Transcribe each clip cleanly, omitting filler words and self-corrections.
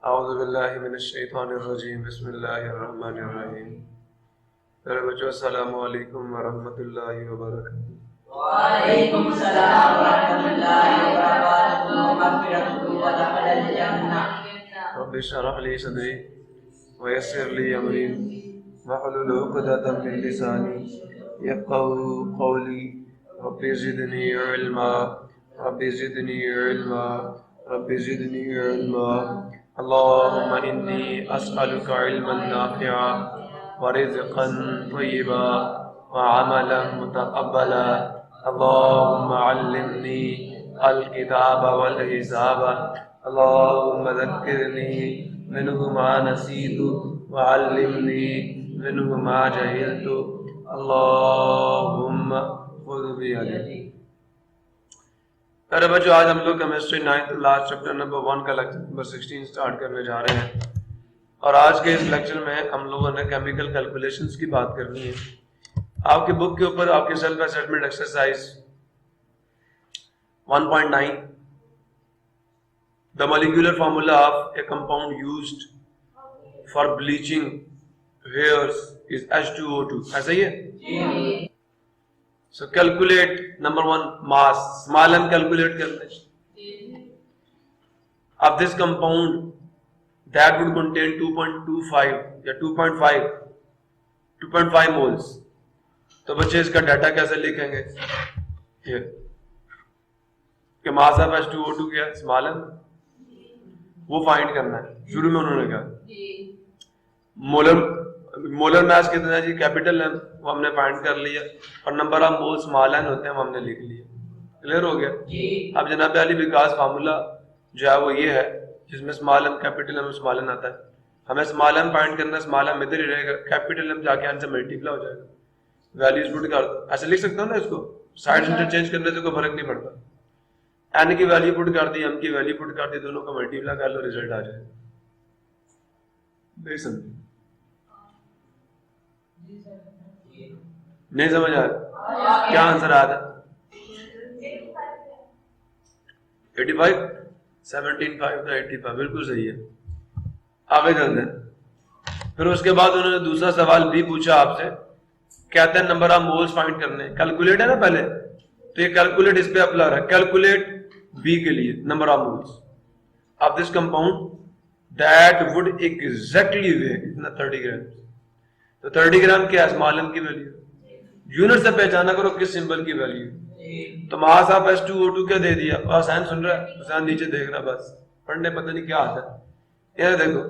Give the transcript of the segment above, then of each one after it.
औज़ुबिल्लाहि मिनश्शैतानिर्रजीम बिस्मिल्लाहिर्रहमानिर्रहीम। प्यारे बच्चों, अस्सलामु अलैकुम वरहमतुल्लाहि वबरकातुहू। वालेकुम सलाम व रहमतुल्लाहि व बरकातुहू व मग़फ़िरतुहू व दख़लल जन्नह। रब्बि इश्रह ली सदरी व यस्सिर ली अमरी वहलुल उक़दतम मिन लिसानी यफ़क़हू क़ौली। Rabbi ज़िदनी इल्मा rabbi ज़िदनी इल्मा rabbi ज़िदनी इल्मा। अल्लाहुम्मा इन्नी अस्अलुका इल्मन नाफ़िअ व रिज़्क़न तय्यिबा व अमलन मुतक़ब्बला। अल्लाहुम्मा अल्लिमनी अल किताब वल हिसाब। अल्लाहुम्मा ज़क्किरनी मिन्हु मा नसीतु व अल्लिमनी मिन्हु मा जहिलतु। अल्लाहुम्मा खुज़ बियदी। अरे बच्चों, आज हम लोग chemistry 9th last chapter number 1 का लेक्चर नंबर 16 स्टार्ट करने जा रहे हैं। और आज के इस लेक्चर में हम लोगों ने केमिकल कैलकुलेशंस की बात करनी है। आपके बुक के ऊपर आपके self assessment exercise 1.9 the molecular formula of A compound used for bleaching hairs is H2O2, ऐसा ही है। So calculate number 1 mass, small m calculate करना है। Of this compound that would contain 2.25 या 2.5 moles। तो बच्चे इसका डाटा कैसे लिखेंगे? Here कि mass of H2O2 क्या है? स्मॉल m, वो फाइंड करना है। शुरू में उन्होंने कहा मोलर मास कितना है जी? कैपिटल एम, वो हमने फाइंड कर लिया। और number of mole small n होते हैं, वो हमने लिख लिया। क्लियर हो गया? अब जनाब अली विकास फार्मूला जो है वो ये है, जिसमें small m capital M small n आता है। हमें स्मॉल एम फाइंड करना है, स्मॉल एम इधर ही रहेगा, कैपिटल एम जाके एन से मल्टीप्लाई हो जाएगा। वैल्यूज पुट कर दो, ऐसे लिख सकते हो ना इसको, साइड इंटरचेंज करने से कोई फर्क नहीं पड़ता। एन की वैल्यू पुट कर दी, एम की वैल्यू पुट कर दी, दोनों का मल्टीप्लाई कर लो, रिजल्ट आ जाएगा। देख सकते नहीं समझ आ रहा? क्या आंसर आया था? 85, 17.5 था 85, बिल्कुल सही है। आगे चलते हैं। फिर उसके बाद उन्होंने दूसरा सवाल भी पूछा आपसे, कहते हैं नंबर ऑफ मोल्स फाइंड करने। कैलकुलेट है ना पहले, तो ये कैलकुलेट इस पे अप्लाई है। कैलकुलेट बी के लिए number of moles of this compound that would exactly weigh इतना 30 ग्राम। तो 30 ग्राम क्या है? स्मॉल एम की वैल्यू। यूनिट से पहचाना करो किस सिंबल की वैल्यू। तो मास ऑफ H2O2 क्या दे दिया? हुसैन सुन रहा है? हुसैन नीचे देख रहा, बस पढ़ने पता नहीं क्या आता है। ये देखो,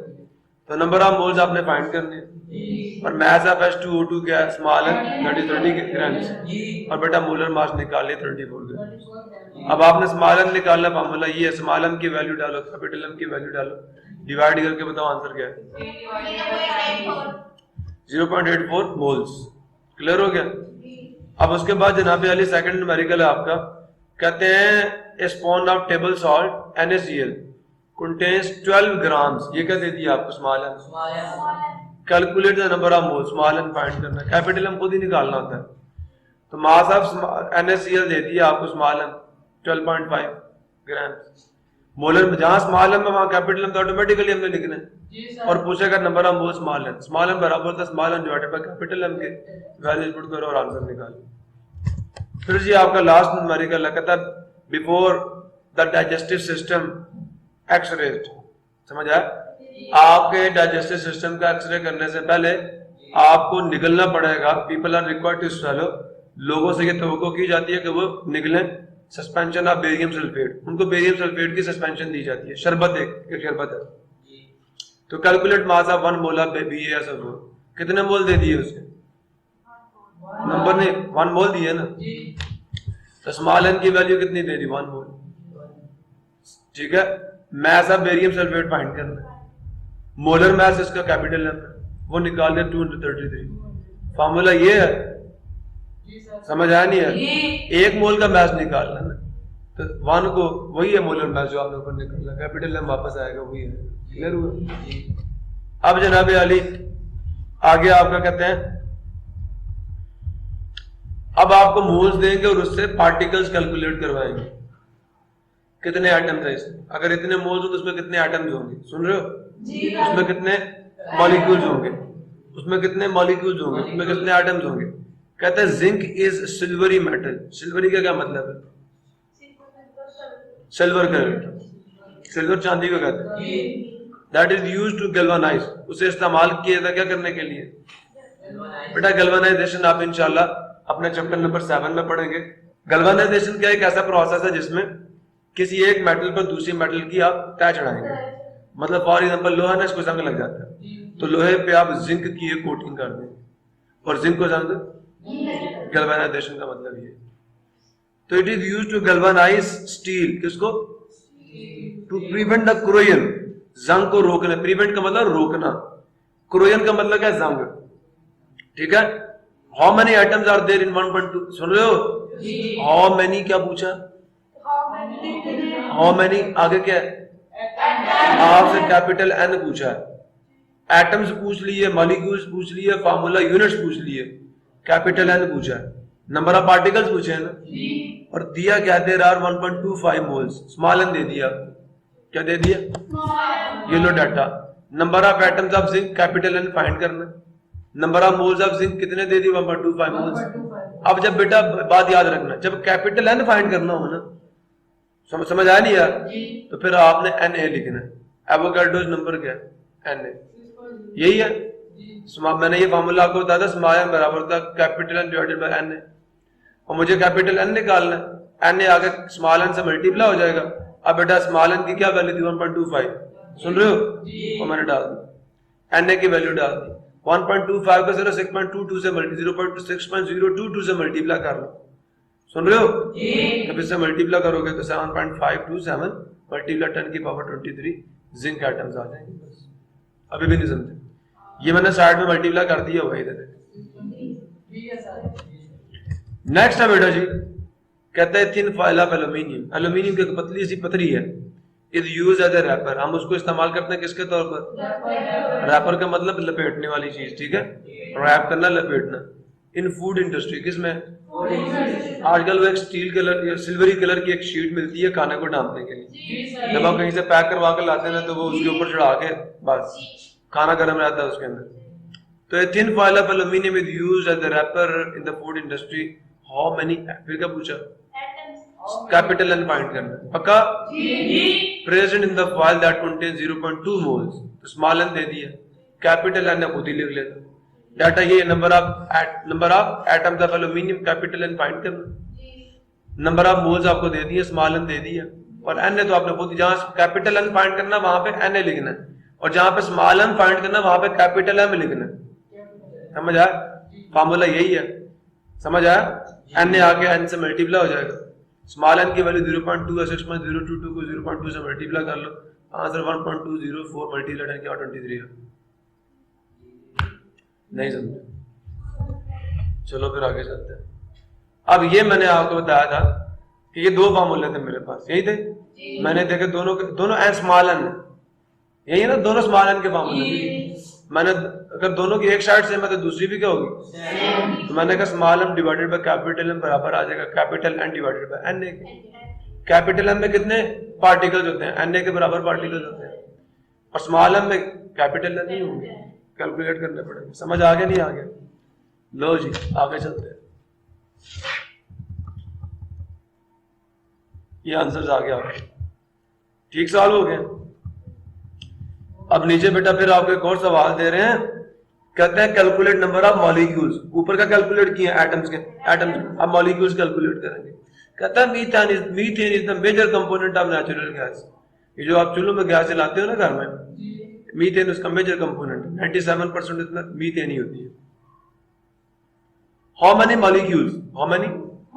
तो नंबर ऑफ मोल्स आपने फाइंड करने हैं। और मास ऑफ H2O2 क्या है? Small m 30 grams. और बेटा मोलर मास निकाल लिया 34 ग्राम। अब आपने स्मॉल एम निकालना, फार्मूला ये है, स्मॉल एम की वैल्यू डालो, कैपिटल एम की वैल्यू डालो, डिवाइड करके बताओ आंसर क्या है? 0.84 मोल्स। क्लियर हो गया? अब उसके बाद जनाब अली सेकंड न्यूमेरिकल है आपका, कहते हैं a spoon of table salt NaCl contains 12 grams. ये क्या दे दिया आपको? Small m. Calculate the number of mole, small m find करना है, कैपिटल एम खुद ही निकालना होता है। तो मास ऑफ NaCl दे दिया आपको स्मॉल एम 12.5 ग्राम्स। मोलर में जहां स्मॉल एम है वहां कैपिटल एम तो ऑटोमेटिकली हमने लिखना है। और पूछेगा number of mole small m, small m बराबर था small m divided by capital M के, वैल्यू पुट करो और आंसर निकालो। फिर जी आपका लास्ट न्यूमेरिकल है, कहता है before the digestive system x-red. समझ आया? आपके डाइजेस्टिव सिस्टम का एक्सरे करने से पहले आपको निकलना पड़ेगा। People are required to swallow, लोगों से ये तवक्को की जाती है कि वो निकलें सस्पेंशन ऑफ बेरियम सल्फेट। उनको बेरियम सल्फेट की सस्पेंशन दी जाती है। शरबत एक शरबत है। तो calculate mass of 1 mole of BaSO4। कितने मोल दे दिए उसके? नंबर नहीं, 1 मोल दिए ना। तो स्मॉल एन की वैल्यू कितनी दे दी? 1 मोल। ठीक है, mass of barium sulphate find करना है। मोलर मास इसका कैपिटल एम है, वो निकाल दे 233। फार्मूला ये है, समझ आया नहीं है? 1 मोल का मास निकालना है, तो 1 को वही है मोलर मास जो आपने ऊपर निकाला, कैपिटल एम वापस आएगा, वही है। क्लियर हुआ? अब जनाब अली आगे आपका कहते हैं, अब आपको मोल्स देंगे और उससे पार्टिकल्स कैलकुलेट करवाएंगे। कितने एटम्स है इसमें, अगर इतने मोल्स हो तो उसमें कितने एटम्स होंगे, सुन रहे हो, उसमें कितने मॉलिक्यूल्स होंगे, उसमें कितने मॉलिक्यूल्स होंगे, उसमें कितने एटम्स होंगे। कहते हैं zinc is silvery metal. Silvery का क्या मतलब है, सिल्वर कलर, सिल्वर चांदी को कहते हैं। That is use to galvanize, उसे इस्तेमाल किया था क्या करने के लिए बेटा, गैल्वेनाइजेशन आप इंशाल्लाह अपने चैप्टर नंबर 7 में पढ़ेंगे। गैल्वेनाइजेशन क्या एक ऐसा प्रोसेस है जिसमें किसी एक मेटल पर दूसरी मेटल की आप तय चढ़ाएंगे, मतलब फॉर एग्जांपल लोहा ना, इसको जंग लग जाता है तो लोहे पे आप जिंक की एक कोटिंग कर देंगे और जिंक को जंग, गैल्वेनाइजेशन का मतलब ये। तो it is use to galvanize steel, किसको, टू प्रिवेंट द क्रोयन, जंग को रोकना, प्रिवेंट का मतलब रोकना, क्रोयन का मतलब क्या, जंग, ठीक है। How many items are there in 1.2, सुन रहे हो, हाउ मेनी क्या पूछा, हाउ मेनी आगे क्या है, आपसे कैपिटल एन पूछा है, एटम्स पूछ लिए, मॉलिक्यूल्स पूछ लिए, फार्मूला यूनिट्स पूछ लिए, कैपिटल एन पूछा है, नंबर ऑफ पार्टिकल्स पूछे हैं ना, और दिया क्या, there are 1.25 moles, small N दे दिया, क्या दे दिया, ये लो data. Number of atoms of zinc capital N find करना, number of moles of zinc कितने दे दी, 1.25 मोल्स। अब जब बेटा बात याद रखना, जब कैपिटल एन फाइंड करना हो ना, समझ आया नहीं यार, तो फिर आपने Na लिखना है, एवोगाड्रोस नंबर क्या है, Na, यही है। मैंने ये फार्मूला आपको बताया था, स्मॉल एन बराबर होता है capital N divided by Na, और मुझे कैपिटल एन निकालना है, Na आगे स्मॉल एन से मल्टीप्लाई हो जाएगा। अब बेटा स्मॉल एन की क्या वैल्यू थी, 1.25, सुन रहे हो, और मैंने डाल दी, Na की वैल्यू डाल दी, 1.25 को 6.22 से 0.6.022 से मल्टीप्लाई कर लो, सुन रहे हो, जब इससे मल्टीप्लाई करोगे तो 7.527 मल्टीप्लाई 10 की पावर 23 जिंक एटम्स आ जाएंगे। बस अभी भी नहीं समझे, ये मैंने साइड में मल्टीप्लाई कर दिया हुआ इधर। नेक्स्ट है बेटा जी, कहते हैं thin foil of aluminium, aluminium की पतली सी पथरी है, is use as a wrapper, हम उसको इस्तेमाल करते हैं किसके तौर पर, रैपर का मतलब लपेटने वाली चीज, ठीक है, रैप करना, लपेटना। इन फूड इंडस्ट्री, किसमें, आजकल वो एक स्टील कलर या सिल्वरी कलर की एक शीट मिलती है खाने को ढांपने के लिए, जब आप कहीं से पैक करवा कर लाते हैं ना तो वो उसके ऊपर चढ़ा के बस खाना गर्म रहता है उसके अंदर। तो a thin foil of aluminium is used as a wrapper in the food industry. How many, फिर क्या पूछा, कैपिटल एन फाइंड करना, पक्का, present in the foil that contain 0.2 moles, तो स्मॉल एन दे दिया, कैपिटल एन खुद ही लिख लेता डाटा, ये number of atoms of aluminium, capital N find करना, नंबर ऑफ मोल्स आपको दे दिए, स्मॉल एन दे दिया, और एन तो आपने खुद, जहां कैपिटल एन फाइंड करना वहां पे एन लिखना है, और जहां पे स्मॉल एन फाइंड करना वहां पे कैपिटल एम लिखना है। समझ आया, फार्मूला यही है, समझ आया, एन आके एन से मल्टीप्लाई हो जाएगा, स्मॉल एन की वैल्यू 0.2 है, 6.022 को 0.2 से मल्टीप्लाई कर लो, आंसर 1.204 मल्टीप्लाई 10 की पावर 23 है। नहीं समझे, चलो फिर आगे चलते हैं। अब ये मैंने आपको बताया था कि ये दो फार्मूले थे मेरे पास, यही थे, मैंने देखे दोनों एन स्मॉल एन, यही है ना, दोनों स्मॉल एन के फार्मूले। मैंने अगर दोनों की एक साइड सेम है तो दूसरी भी क्या होगी, तो मैंने कहा small n divided by capital N बराबर आ जाएगा capital N divided by N. Capital N में कितने पार्टिकल्स होते हैं, एन के बराबर पार्टिकल्स होते हैं, और स्मॉल एन में कैपिटल एन नहीं होंगे, कैलकुलेट करने पड़ेंगे। समझ आ गया नहीं आ गया, लो जी आगे चलते हैं, ये आंसर आ गया, ठीक सवाल हो गया। अब नीचे बेटा फिर आपको एक और सवाल दे रहे हैं, कहते हैं कैलकुलेट नंबर ऑफ मॉलिक्यूल्स, ऊपर का कैलकुलेट किया एटम्स के, एटम्स, अब मॉलिक्यूल्स कैलकुलेट करेंगे। कहता है methane is the major component of natural gas, ये जो आप चूल्हों में गैस जलाते हो ना घर में, मीथेन उसका मेजर कंपोनेंट, 97% इसमें मीथेन ही होती है। How many molecules, how many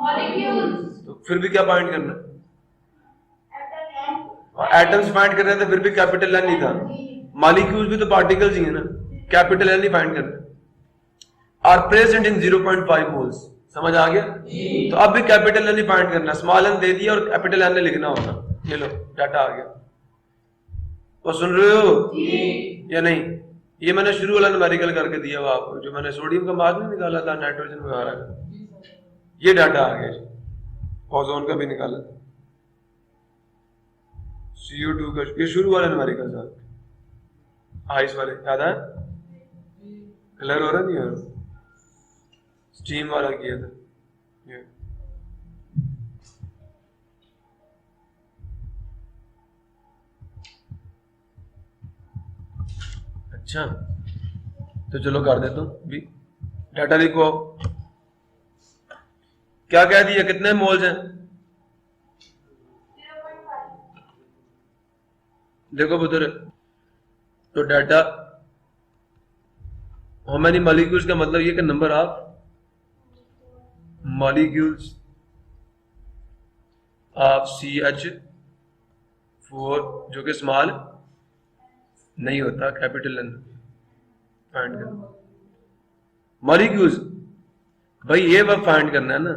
molecules, तो फिर भी क्या फाइंड करना है, एटम्स फाइंड कर रहे थे, फिर भी कैपिटल एन नहीं था, मॉलिक्यूल्स भी तो पार्टिकल्स ही है ना, कैपिटल एन नहीं फाइंड करना। आर प्रेजेंट इन 0.5 मोल्स, समझ आ गया, तो अब भी कैपिटल एन नहीं फाइंड करना, स्मॉल एन दे दिया और कैपिटल एन लिखना होगा। ये लो डाटा आ गया, तो सुन रहे हो या नहीं, ये मैंने शुरू वाला न्यूमेरिकल करके दिया हुआ आपको, जो मैंने सोडियम का मास नहीं निकाला था, नाइट्रोजन वगैरह का, ये डाटा आ गया, ओजोन का भी निकाला था। CO2 का ये शुरू वाला हमारे का साथ आइस वाले याद है, कलर हो रहा नहीं हो रहा, स्टीम वाला किया था ये। अच्छा तो चलो कर देता हूँ भी, डाटा लिखो। क्या कह दिया, कितने मोल्स हैं? देखो पुत्र, तो डाटा हाउ मेनी मॉलिक्यूल्स का मतलब ये कि number of molecules of CH4 जो कि स्मॉल नहीं होता, कैपिटल एन फाइंड करना। मॉलिक्यूल्स भाई ये वह फाइंड करना है ना,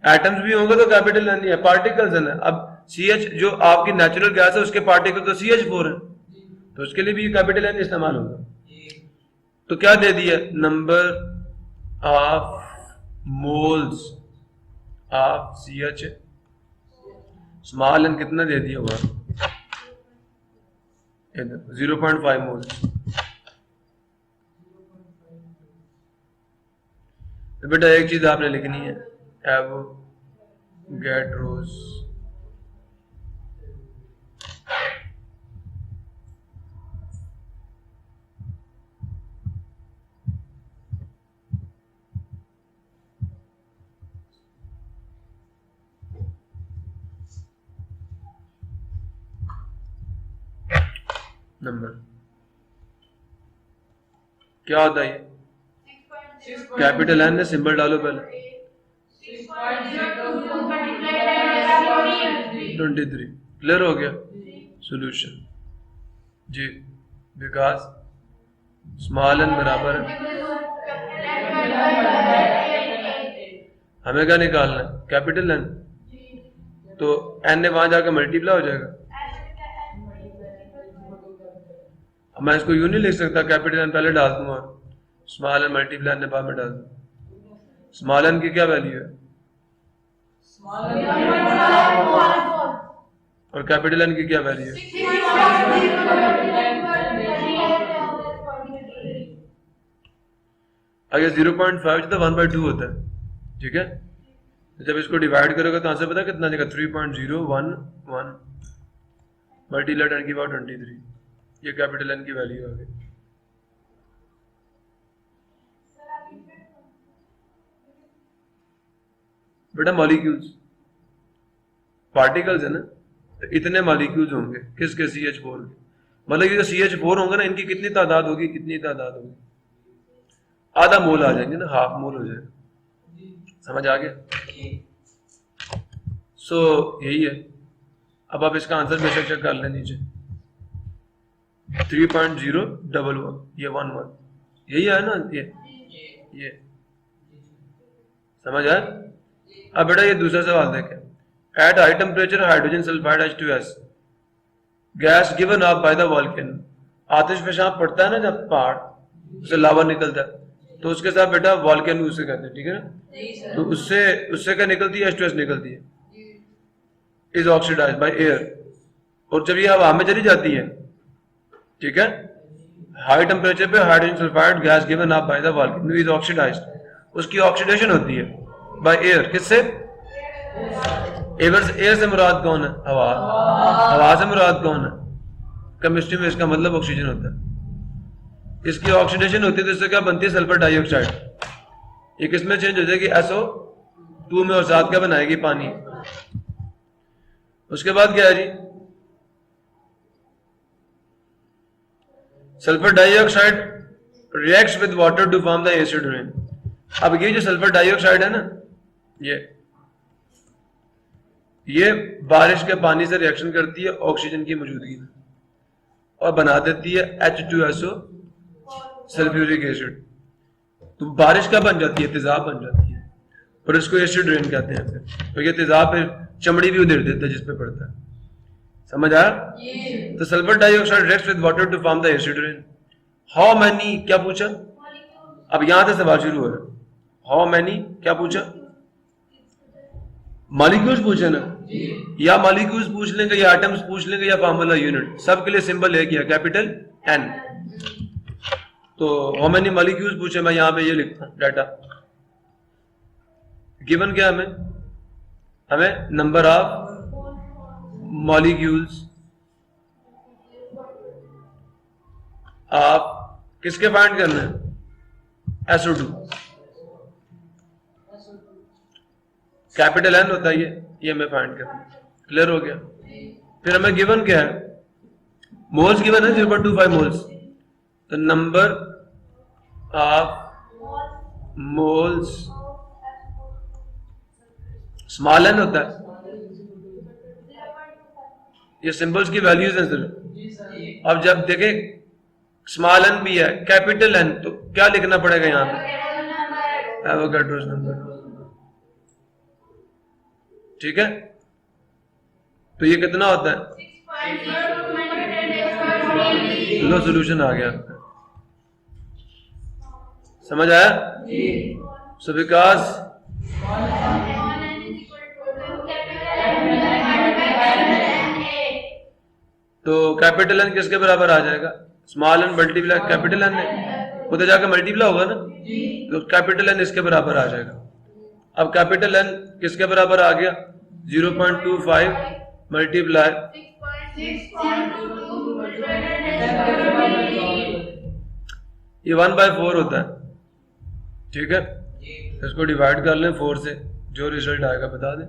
एटम्स भी होंगे तो कैपिटल एन ही है, पार्टिकल्स है ना। अब CH जो आपकी नेचुरल गैस है उसके पार्टिकल तो CH4 है, तो उसके लिए भी कैपिटल एन इस्तेमाल होगा। तो क्या दे दिया, number of moles of CH small n कितना दे दिया होगा, 0.5 मोल्स। तो बेटा एक चीज आपने लिखनी है, एवोगैड्रोस नंबर क्या होता है, कैपिटल एन ने सिंबल डालो पहले, 23 क्लियर हो गया सॉल्यूशन जी, बिकॉज स्मॉल एन बराबर है, हमें क्या निकालना है, कैपिटल एन, तो एन ने वहां जाकर मल्टीप्लाई हो जाएगा। अब मैं इसको यूं नहीं लिख सकता, कैपिटल एन पहले डाल दूंगा, स्मॉल एन मल्टीप्लाई एन बाद में डाल दूं। स्मॉल एन की क्या वैल्यू है और कैपिटल एन की क्या वैल्यू है? अगर 0.5 तो 1/2 होता है, ठीक है। जब इसको डिवाइड करोगे तो आंसर पता कितना देगा, 3.011 मल्टीप्लाई 10 की पावर 23, ये कैपिटल एन की वैल्यू आ गई। बेटा मॉलिक्यूल्स पार्टिकल्स है ना, तो इतने मॉलिक्यूल्स होंगे किसके, CH4 के, मतलब ये जो CH4 होंगे ना, इनकी कितनी तादाद होगी, कितनी तादाद होगी, आधा मोल आ जाएंगे ना, हाफ मोल हो जाएगा, समझ आ गया। सो यही है। अब आप इसका आंसर बेशक चेक कर लें नीचे, 3.011 ये 11 यही है ना, ये समझ आया। अब बेटा ये दूसरा सवाल देखें, at high temperature hydrogen sulphide H2S gas given off by the volcano, आतिश पेशाब पड़ता है ना जब पहाड़ उससे लावा निकलता है, तो उसके साथ बेटा वॉल्केनो उसे कहते हैं, ठीक है ना। तो उससे क्या निकलती है, H2S निकलती है, इज ऑक्सीडाइज्ड बाय एयर, और जब ये हवा में चली जाती है, ठीक है, हाई टेम्परेचर पे hydrogen sulphide gas given off by the volcano is oxidised, उसकी ऑक्सीडेशन होती है बाय एयर, किससे, एयर से मुराद कौन है, हवा से मुराद कौन है, केमिस्ट्री में इसका मतलब ऑक्सीजन होता है। इसकी ऑक्सीडेशन होती है तो इससे क्या बनती है, सल्फर डाइऑक्साइड, ये किसमें चेंज हो जाएगी, SO2 में, और साथ क्या बनाएगी, पानी। उसके बाद क्या है जी, sulphur dioxide reacts with water to form the acid rain. अब ये जो सल्फर डाइऑक्साइड है ना, ये बारिश के पानी से रिएक्शन करती है ऑक्सीजन की मौजूदगी में और बना देती है H2SO सल्फ्यूरिक एसिड। तो बारिश का बन जाती है, तेजाब बन जाती है, और इसको एसिड रेन कहते हैं फिर। तो ये तेजाब फिर चमड़ी भी उधेड़ देता है जिस पे पड़ता है, समझ आया। तो sulphur dioxide reacts with water to form the acid rain. How many, क्या पूछा, अब यहां से सवाल शुरू हो रहा है, हाउ मैनी क्या पूछा, मॉलिक्यूल्स पूछे ना, या मॉलिक्यूल्स पूछ लेंगे या एटम्स पूछ लेंगे या फार्मूला यूनिट, सबके लिए सिंबल है क्या, कैपिटल एन। तो हाउ मेनी मॉलिक्यूल्स पूछे, मैं यहां पे ये लिखता हूं डाटा। गिवन क्या हमें नंबर ऑफ मॉलिक्यूल्स आप किसके फाइंड करना है, SO2, कैपिटल एन होता है ये हमें फाइंड करना। क्लियर हो गया। फिर हमें गिवन क्या है, मोल्स गिवन है 0.25 मोल्स, तो number of moles small n होता है। ये सिंबल्स की वैल्यूज हैं सिर्फ। अब जब देखें स्मॉल एन भी है कैपिटल एन, तो क्या लिखना पड़ेगा यहां पे, एवोगाड्रोस नंबर। ठीक है, तो ये कितना होता है, लो सोल्यूशन आ गया आपका। समझ आया। सो बिकॉज तो कैपिटल एन किसके बराबर आ जाएगा, small n multiply capital N, उधर जाकर मल्टीप्लाई होगा ना, तो कैपिटल एन इसके बराबर आ जाएगा। अब कैपिटल एन किसके बराबर आ गया, 0.25 मल्टीप्लाई ये 1/4 होता है। ठीक है, इसको डिवाइड कर लें 4 से, जो रिजल्ट आएगा बता दें।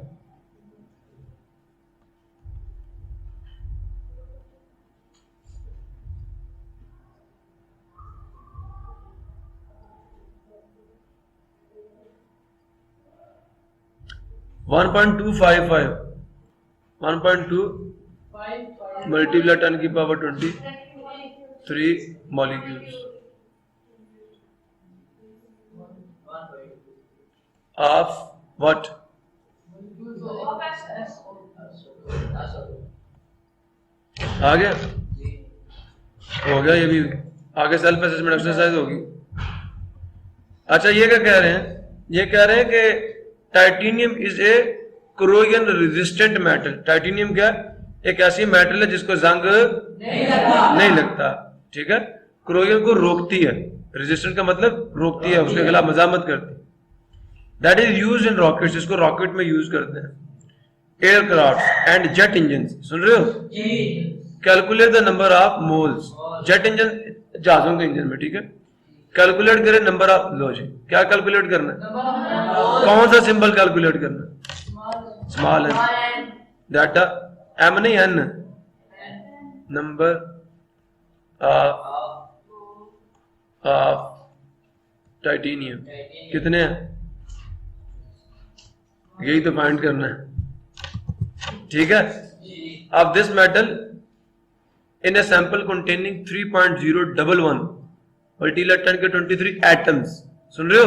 वन 1.2 मल्टीप्लाई 10 की पावर 23 मॉलिक्यूल्स ऑफ व्हाट, आ गया, हो गया ये भी। आगे सेल्फ असेसमेंट एक्सरसाइज होगी। अच्छा, ये क्या कह रहे हैं, ये कह रहे हैं कि titanium is a corrosion resistant metal. Titanium क्या, एक ऐसी मेटल है जिसको जंग नहीं लगता। ठीक है, कोरोजन को रोकती है, रेजिस्टेंट का मतलब रोकती है, उसके खिलाफ मजामत करती है। That is used in rockets, इसको रॉकेट में यूज करते हैं, एयरक्राफ्ट एंड जेट इंजन। सुन रहे हो, calculate the number of moles, jet engine जहाजों के इंजन में। ठीक है, कैलकुलेट करें नंबर ऑफ, लो जी क्या कैलकुलेट करना है, कौन सा सिंबल कैलकुलेट करना है, स्मॉल एन, डाटा एम नहीं एन, नंबर ऑफ टाइटेनियम कितने हैं, यही तो फाइंड करना है। ठीक है, अब this metal in a sample containing 3.011 multiply 10 के 23 एटम्स। सुन रहे हो,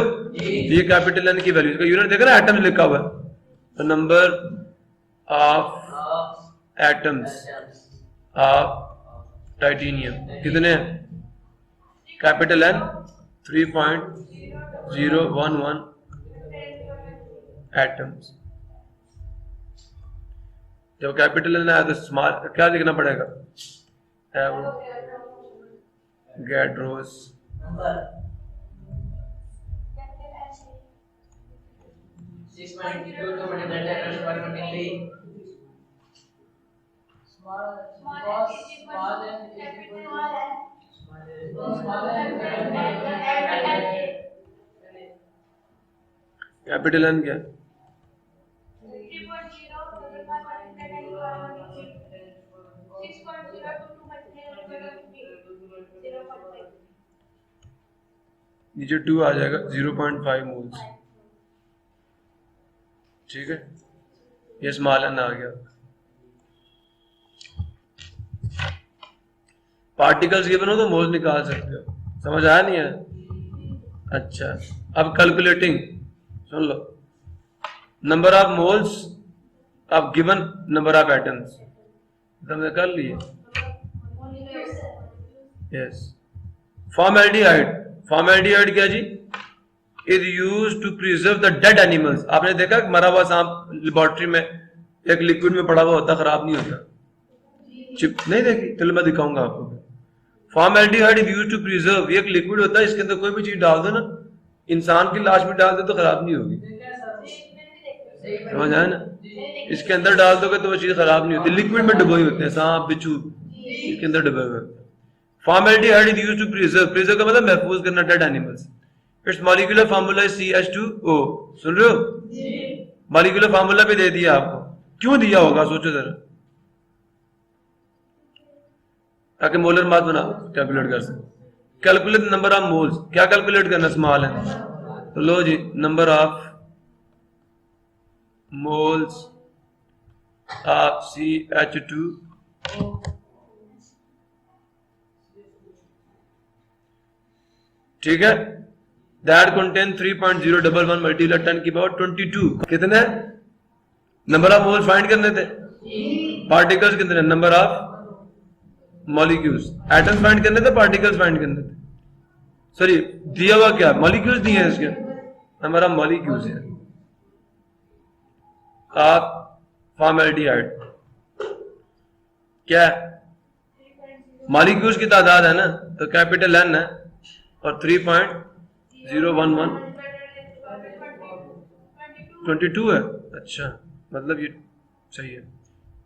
ये कैपिटल एन की वैल्यू का यूनिट देखा ना, एटम्स लिखा हुआ है, तो number of atoms of titanium कितने हैं, कैपिटल एन 3.011 एटम्स। जब कैपिटल एन आया तो स्मॉल क्या लिखना पड़ेगा, एवोगाड्रोस कैपिटल एन क्या, नीचे 2 आ जाएगा, 0.5 मोल्स। ठीक है, ये स्मॉल एन आ गया। पार्टिकल्स गिवन हो तो मोल्स निकाल सकते हो, समझ आया नहीं है। अच्छा, अब कैलकुलेटिंग सुन लो, number of moles of given number of atoms, तुमने कर लिए। यस, फॉर्मेल्डिहाइड, फॉर्मेल्डिहाइड क्या जी, is used to preserve the dead animals. आपने देखा मरा हुआ सांप लेबोरेटरी में एक लिक्विड में पड़ा हुआ होता, खराब नहीं होता। चिप नहीं देखी? चलो मैं दिखाऊंगा आपको। Formaldehyde is used to preserve, ये एक लिक्विड होता है, इसके अंदर कोई भी चीज डाल दो ना, इंसान की लाश भी डाल दो तो खराब नहीं होगी, समझ आया ना? इसके अंदर डाल दोगे तो वो चीज खराब नहीं होती, लिक्विड में डुबोई होते हैं, सांप बिच्छू इसके अंदर डुबे हुए। Formaldehyde is used to preserve, preserve का मतलब महफूज करना dead animals. Its molecular formula is CH2O। सुन रहे हो? मॉलिक्यूलर फार्मूला भी दे दिया आपको, क्यों दिया होगा सोचो जरा, ताकि मोलर मास बना कैलकुलेट कर सके। कैलकुलेट नंबर ऑफ मोल्स, क्या कैलकुलेट करना? स्मॉल है तो लो जी, number of moles of CH2 ठीक है, दैट कंटेन 3.011 मल्टीप्लाई 10 की पावर 22। कितने नंबर ऑफ मोल्स फाइंड करने थे? पार्टिकल्स कितने? Number of molecules. Atoms find करने थे, पार्टिकल्स फाइंड करने थे? सॉरी, दिया हुआ क्या? मॉलिक्यूल्स दिए हैं इसके, नंबर ऑफ मॉलिक्यूल्स है ऑफ फॉर्मेल्डिहाइड। क्या मॉलिक्यूल्स की तादाद है ना, तो कैपिटल N है और 3.011 22 है। अच्छा, मतलब ये सही है।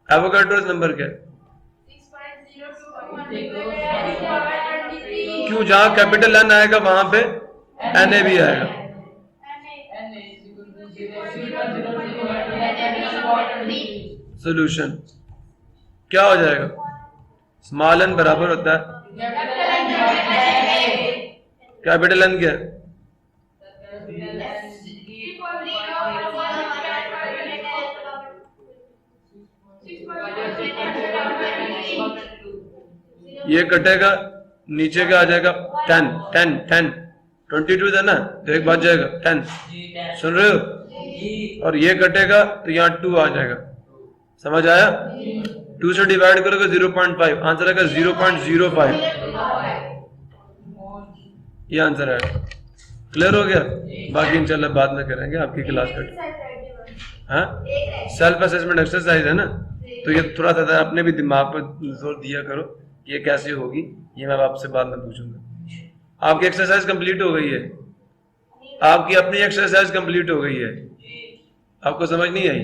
एवोगाड्रोस नंबर क्या है? क्यों? जहां कैपिटल N आएगा वहां पे Na भी आएगा। सोल्यूशन क्या हो जाएगा? स्मॉल n बराबर होता है कैपिटल N क्या है? ये कटेगा, नीचे का आ जाएगा 10 10 10 22 था ना, तो एक बात जाएगा 10, सुन रहे हो? और ये कटेगा तो यहाँ 2 आ जाएगा, समझ आया? 2 से डिवाइड करोगे 0.5, आंसर आएगा 0.05, ये आंसर है। क्लियर हो गया? बाकी इंशाल्लाह बाद में करेंगे आपकी क्लास का। हाँ, सेल्फ असेसमेंट एक्सरसाइज है ना, तो ये थोड़ा सा अपने भी दिमाग पर जोर दिया करो, ये कैसे होगी, ये मैं आपसे बाद में पूछूंगा। आपकी एक्सरसाइज कंप्लीट हो गई है, आपकी अपनी एक्सरसाइज कंप्लीट हो गई है, आपको समझ नहीं आई?